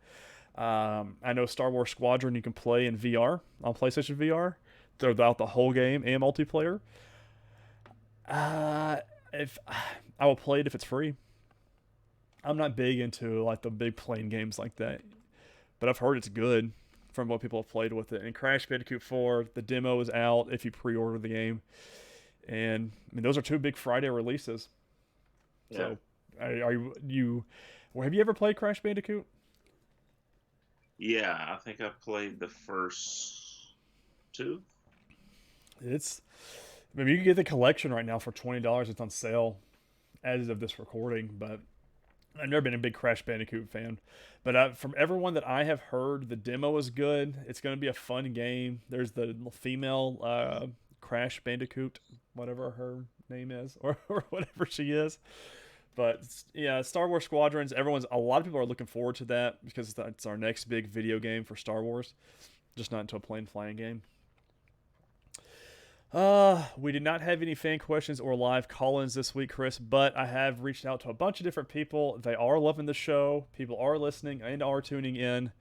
I know Star Wars Squadron you can play in VR, on PlayStation VR, throughout the whole game and multiplayer. If I will play it if it's free. I'm not big into like the big plane games like that, but I've heard it's good from what people have played with it. And Crash Bandicoot 4, the demo is out if you pre-order the game, and I mean, those are two big Friday releases. Yeah. So, have you ever played Crash Bandicoot? Yeah, I think I played the first two. Maybe you can get the collection right now for $20. It's on sale as of this recording, but I've never been a big Crash Bandicoot fan. But from everyone that I have heard, the demo is good. It's going to be a fun game. There's the female Crash Bandicoot, whatever her name is, or whatever she is. But yeah, Star Wars Squadrons, a lot of people are looking forward to that, because it's our next big video game for Star Wars. Just not into a plain flying game. We did not have any fan questions or live call-ins this week, Chris, but I have reached out to a bunch of different people. They are loving the show. People are listening and are tuning in.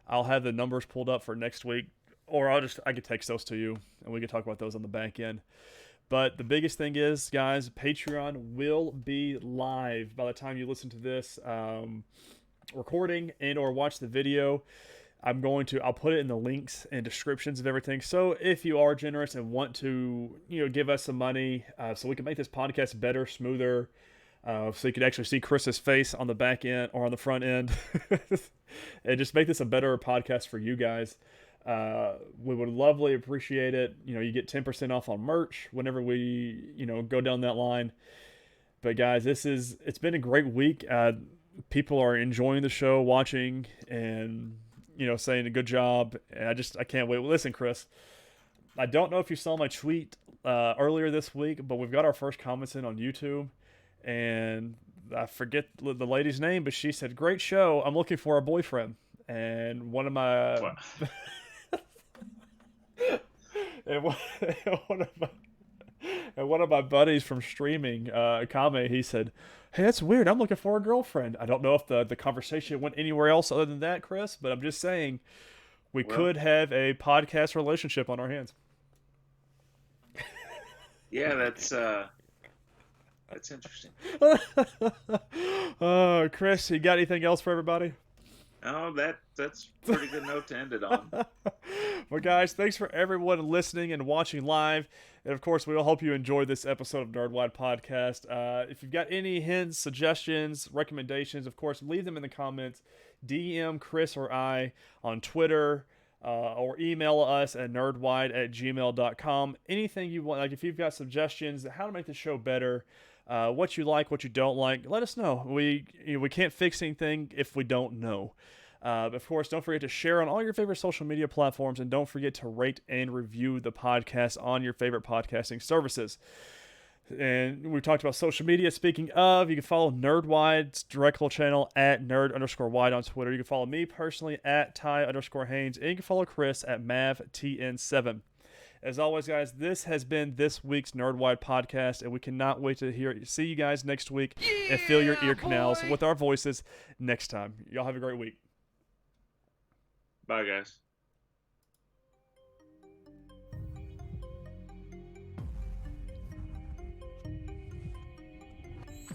I'll have the numbers pulled up for next week, or I could text those to you, and we can talk about those on the back end. But the biggest thing is, guys, Patreon will be live by the time you listen to this recording and or watch the video. I'll put it in the links and descriptions of everything. So if you are generous and want to, give us some money, so we can make this podcast better, smoother, so you can actually see Chris's face on the back end or on the front end, and just make this a better podcast for you guys. We would lovely appreciate it. You get 10% off on merch whenever we, go down that line. But guys, it's been a great week. People are enjoying the show, watching, and saying a good job. And I can't wait. Well, listen, Chris, I don't know if you saw my tweet earlier this week, but we've got our first comments in on YouTube, and I forget the lady's name, but she said, "Great show. I'm looking for a boyfriend." And one of my and And one of my buddies from streaming, Kame, he said, "Hey, that's weird. I'm looking for a girlfriend." I don't know if the conversation went anywhere else other than that, Chris, but I'm just saying we Well, could have a podcast relationship on our hands. yeah, that's interesting. Chris, you got anything else for everybody? Oh, that's a pretty good note to end it on. Well, guys, thanks for everyone listening and watching live. And of course, we all hope you enjoyed this episode of NerdWide Podcast. If you've got any hints, suggestions, recommendations, of course, leave them in the comments. DM Chris or I on Twitter, or email us at nerdwide@gmail.com. Anything you want, like if you've got suggestions, how to make the show better, what you like, what you don't like, let us know. We can't fix anything if we don't know. But of course, don't forget to share on all your favorite social media platforms, and don't forget to rate and review the podcast on your favorite podcasting services. And we talked about social media. Speaking of, you can follow NerdWide's direct channel at nerd_wide on Twitter. You can follow me personally at Ty_Haynes, and you can follow Chris at MavTN7. As always, guys, this has been this week's NerdWide Podcast, and we cannot wait to see you guys next week and fill your ear canals with our voices next time. Y'all have a great week. Bye, guys.